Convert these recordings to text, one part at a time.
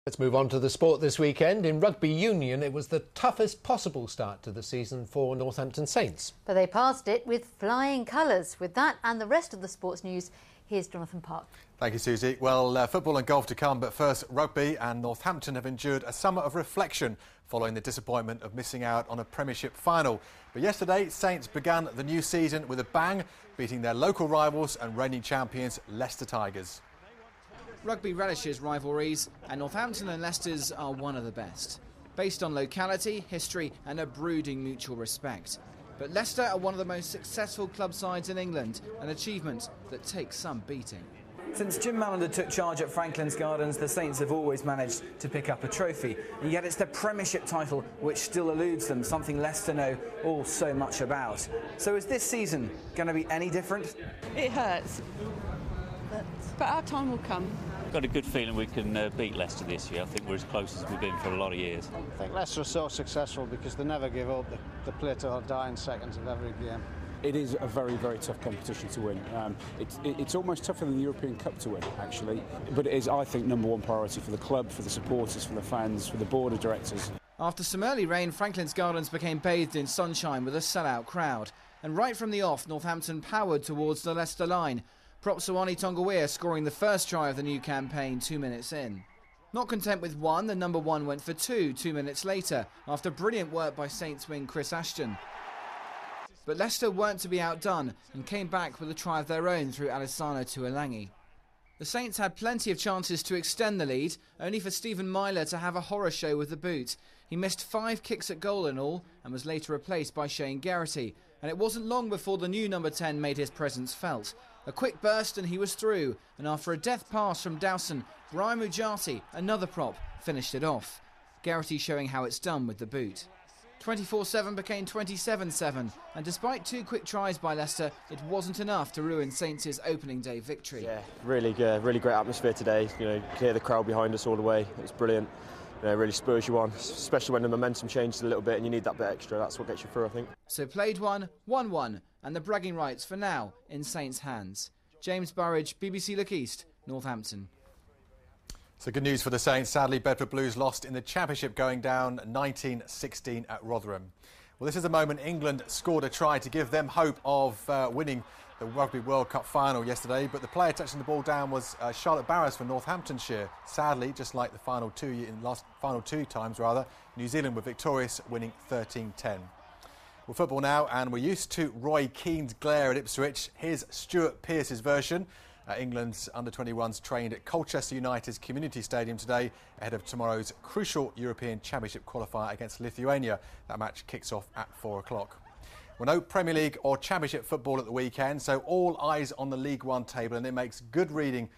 Let's move on to the sport this weekend. In rugby union, it was the toughest possible start to the season for Northampton Saints. But they passed it with flying colours. With that and the rest of the sports news, here's Jonathan Park. Thank you, Susie. Well, football and golf to come, but first rugby, and Northampton have endured a summer of reflection following the disappointment of missing out on a Premiership final. But yesterday, Saints began the new season with a bang, beating their local rivals and reigning champions Leicester Tigers. Rugby relishes rivalries, and Northampton and Leicester's are one of the best, based on locality, history and a brooding mutual respect. But Leicester are one of the most successful club sides in England, an achievement that takes some beating. Since Jim Mallender took charge at Franklin's Gardens, the Saints have always managed to pick up a trophy. And yet it's the Premiership title which still eludes them, something Leicester know all so much about. So is this season going to be any different? It hurts, but our time will come. I've got a good feeling we can beat Leicester this year. I think we're as close as we've been for a lot of years. I think Leicester are so successful because they never give up. They play to the dying seconds of every game. It is a very, very tough competition to win. It's almost tougher than the European Cup to win, actually. But it is, I think, #1 priority for the club, for the supporters, for the fans, for the board of directors. After some early rain, Franklin's Gardens became bathed in sunshine with a sellout crowd. And right from the off, Northampton powered towards the Leicester line. Propsawani Tongawear scoring the first try of the new campaign 2 minutes in. Not content with one, the number one went for two 2 minutes later, after brilliant work by Saints wing Chris Ashton. But Leicester weren't to be outdone and came back with a try of their own through Alessandro Tuolangi. The Saints had plenty of chances to extend the lead, only for Stephen Myler to have a horror show with the boot. He missed 5 kicks at goal in all and was later replaced by Shane Geraghty. And it wasn't long before the new number 10 made his presence felt. A quick burst and he was through, and after a death pass from Dowson, Brian Mujati, another prop, finished it off. Geraghty showing how it's done with the boot. 24-7 became 27-7, and despite 2 quick tries by Leicester, it wasn't enough to ruin Saints' opening day victory. Yeah, really great atmosphere today. You know, hear the crowd behind us all the way. It was brilliant. You know, really spurs you on, especially when the momentum changes a little bit and you need that bit extra. That's what gets you through, I think. So played one, won one, and the bragging rights for now in Saints' hands. James Burridge, BBC Look East, Northampton. So good news for the Saints. Sadly, Bedford Blues lost in the Championship, going down 19-16 at Rotherham. Well, this is the moment England scored a try to give them hope of winning the Rugby World Cup final yesterday, but the player touching the ball down was Charlotte Barras for Northamptonshire. Sadly, just like the final two times, New Zealand were victorious, winning 13-10. Well, football now, and we're used to Roy Keane's glare at Ipswich. Here's Stuart Pearce's version. England's under-21s trained at Colchester United's Community Stadium today ahead of tomorrow's crucial European Championship qualifier against Lithuania. That match kicks off at 4 o'clock. Well, no Premier League or Championship football at the weekend, so all eyes on the League One table, and it makes good reading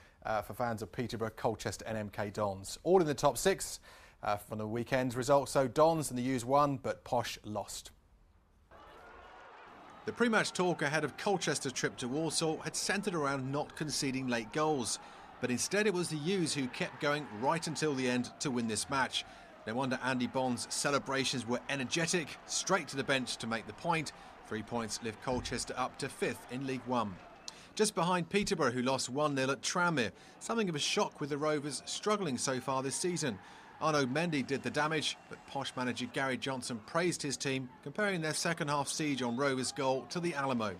for fans of Peterborough, Colchester and MK Dons. All in the top 6 from the weekend's results, so Dons and the U's won, but Posh lost. The pre-match talk ahead of Colchester's trip to Warsaw had centred around not conceding late goals. But instead it was the U's who kept going right until the end to win this match. No wonder Andy Bond's celebrations were energetic, straight to the bench to make the point. 3 points lift Colchester up to 5th in League One. Just behind Peterborough, who lost 1-0 at Tranmere. Something of a shock with the Rovers struggling so far this season. Arnaud Mendy did the damage, but Posh manager Gary Johnson praised his team, comparing their second-half siege on Rovers' goal to the Alamo.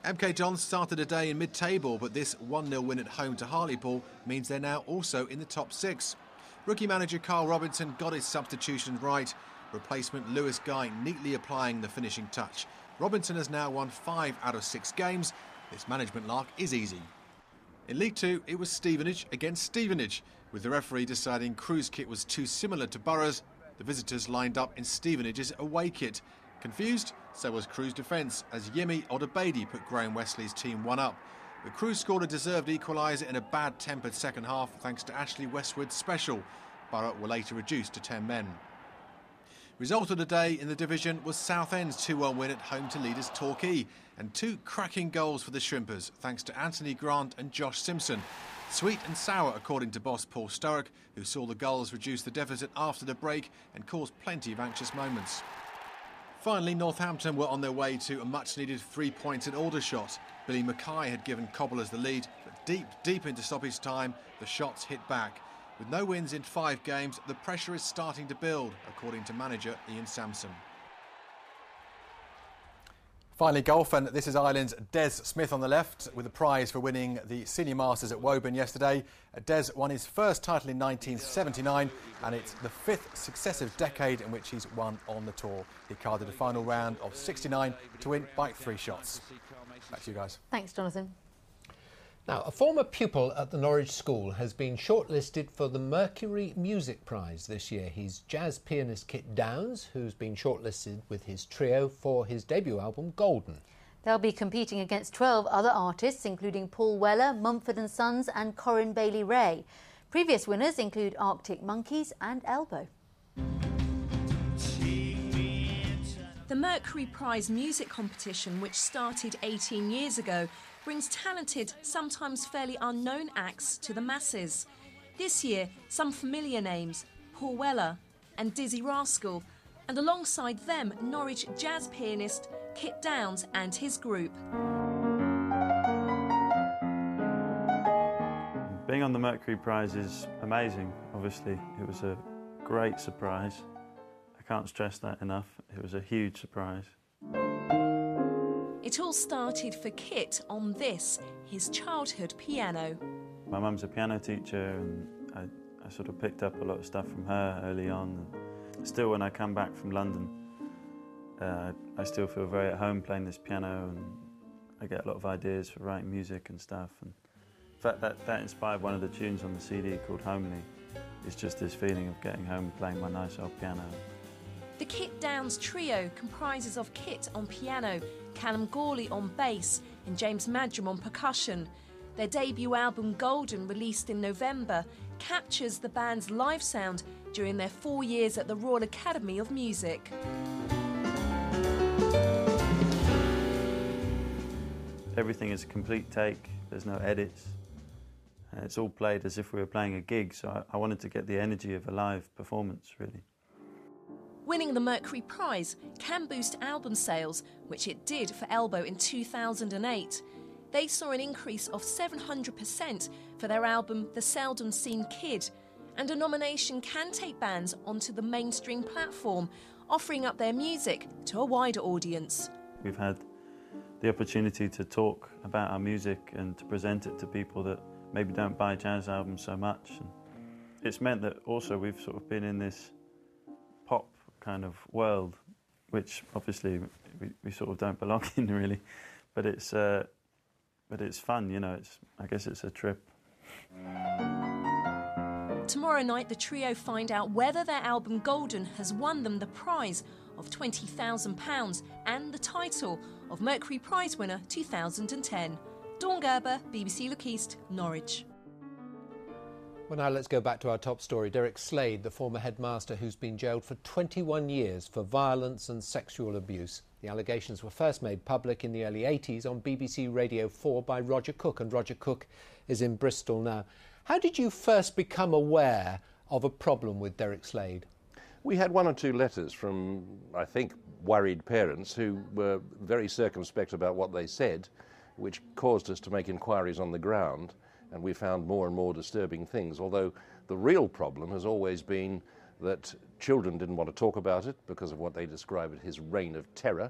MK Dons started a day in mid-table, but this 1-0 win at home to Hartlepool means they're now also in the top 6. Rookie manager Carl Robinson got his substitutions right. Replacement Lewis Guy neatly applying the finishing touch. Robinson has now won 5 out of 6 games. This management lark is easy. In League Two, it was Stevenage against Stevenage, with the referee deciding Crewe's kit was too similar to Borough's. The visitors lined up in Stevenage's away kit. Confused? So was Crewe's defence, as Yemi Odobadi put Graham Wesley's team 1 up. But Crewe scored a deserved equaliser in a bad-tempered second half thanks to Ashley Westwood's special. Borough were later reduced to 10 men. Result of the day in the division was Southend's 2-1 win at home to leaders Torquay, and 2 cracking goals for the Shrimpers thanks to Anthony Grant and Josh Simpson. Sweet and sour according to boss Paul Sturrock, who saw the goals reduce the deficit after the break and caused plenty of anxious moments. Finally, Northampton were on their way to a much-needed 3 points at Aldershot. Billy Mackay had given Cobblers the lead, but deep into stoppage time, the shots hit back. With no wins in 5 games, the pressure is starting to build, according to manager Ian Sampson. Finally, golf, and this is Ireland's Des Smith on the left with the prize for winning the Senior Masters at Woburn yesterday. Des won his first title in 1979, and it's the 5th successive decade in which he's won on the tour. He carded a final round of 69 to win by 3 shots. Back to you guys. Thanks, Jonathan. Now, a former pupil at the Norwich school has been shortlisted for the Mercury Music Prize this year. He's jazz pianist Kit Downs, who's been shortlisted with his trio for his debut album, Golden. They'll be competing against 12 other artists, including Paul Weller, Mumford & Sons and Corinne Bailey-Rae. Previous winners include Arctic Monkeys and Elbow. The Mercury Prize music competition, which started 18 years ago, brings talented, sometimes fairly unknown acts to the masses. This year, some familiar names, Paul Weller and Dizzy Rascal, and alongside them, Norwich jazz pianist Kit Downs and his group. Being on the Mercury Prize is amazing, obviously. It was a great surprise. I can't stress that enough. It was a huge surprise. It all started for Kit on this, his childhood piano. My mum's a piano teacher, and I sort of picked up a lot of stuff from her early on. And still, when I come back from London, I still feel very at home playing this piano, and I get a lot of ideas for writing music and stuff. And in fact, that inspired one of the tunes on the CD called Homely. It's just this feeling of getting home and playing my nice old piano. The Kit Downs trio comprises of Kit on piano, Callum Gawley on bass and James Madram on percussion. Their debut album Golden, released in November, captures the band's live sound during their 4 years at the Royal Academy of Music. Everything is a complete take, there's no edits. It's all played as if we were playing a gig, so I wanted to get the energy of a live performance, really. Winning the Mercury Prize can boost album sales, which it did for Elbow in 2008. They saw an increase of 700% for their album The Seldom Seen Kid, and a nomination can take bands onto the mainstream platform, offering up their music to a wider audience. We've had the opportunity to talk about our music and to present it to people that maybe don't buy jazz albums so much. And it's meant that also we've sort of been in this pop kind of world, which obviously we sort of don't belong in really, but it's fun, you know. I guess it's a trip. Tomorrow night, the trio find out whether their album Golden has won them the prize of £20,000 and the title of Mercury Prize winner 2010. Dawn Gerber, BBC Look East, Norwich. Well, now let's go back to our top story. Derek Slade, the former headmaster who's been jailed for 21 years for violence and sexual abuse. The allegations were first made public in the early 80s on BBC Radio 4 by Roger Cook, and Roger Cook is in Bristol now. How did you first become aware of a problem with Derek Slade? We had 1 or 2 letters from, I think, worried parents who were very circumspect about what they said, which caused us to make inquiries on the ground. And we found more and more disturbing things, although the real problem has always been that children didn't want to talk about it because of what they describe as his reign of terror.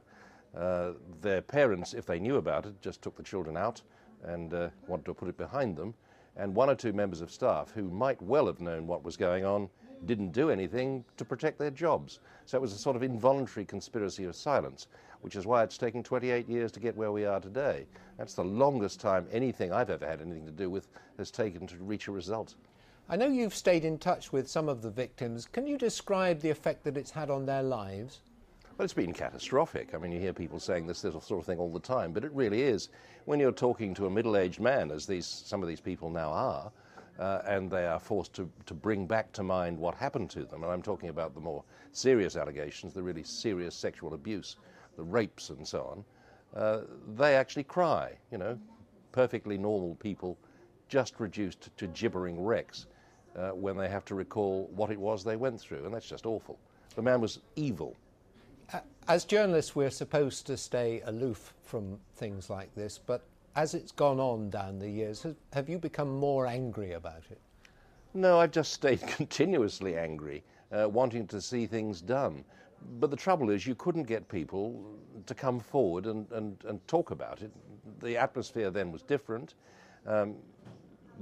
Their parents, if they knew about it, just took the children out and wanted to put it behind them. And 1 or 2 members of staff who might well have known what was going on didn't do anything to protect their jobs. So it was a sort of involuntary conspiracy of silence, which is why it's taken 28 years to get where we are today. That's the longest time anything I've ever had anything to do with has taken to reach a result. I know you've stayed in touch with some of the victims. Can you describe the effect that it's had on their lives? Well, it's been catastrophic. I mean, you hear people saying this little sort of thing all the time, but it really is. When you're talking to a middle-aged man, as some of these people now are, and they are forced to bring back to mind what happened to them, and I'm talking about the more serious allegations, the really serious sexual abuse, the rapes and so on, they actually cry, you know, perfectly normal people just reduced to gibbering wrecks when they have to recall what it was they went through, and that's just awful. The man was evil. As journalists, we're supposed to stay aloof from things like this, but as it's gone on down the years, have you become more angry about it? No, I've just stayed continuously angry, wanting to see things done. But the trouble is you couldn't get people to come forward and talk about it. The atmosphere then was different.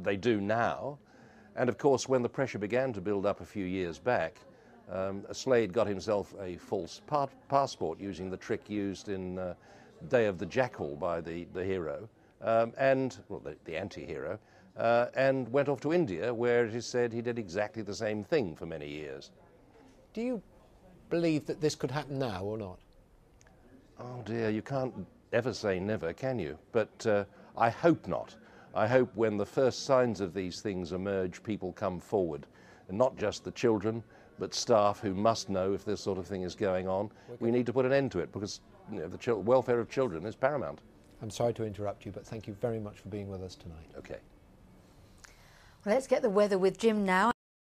They do now. And of course, when the pressure began to build up a few years back, Slade got himself a false passport using the trick used in Day of the Jackal by the hero, the anti-hero, and went off to India, where it is said he did exactly the same thing for many years. Do you believe that this could happen now or not? Oh dear, you can't ever say never, can you? But I hope not. I hope when the first signs of these things emerge, people come forward, and not just the children, but staff who must know if this sort of thing is going on. We need to put an end to it, because the welfare of children is paramount. I'm sorry to interrupt you, but thank you very much for being with us tonight. Okay. Well, let's get the weather with Jim now.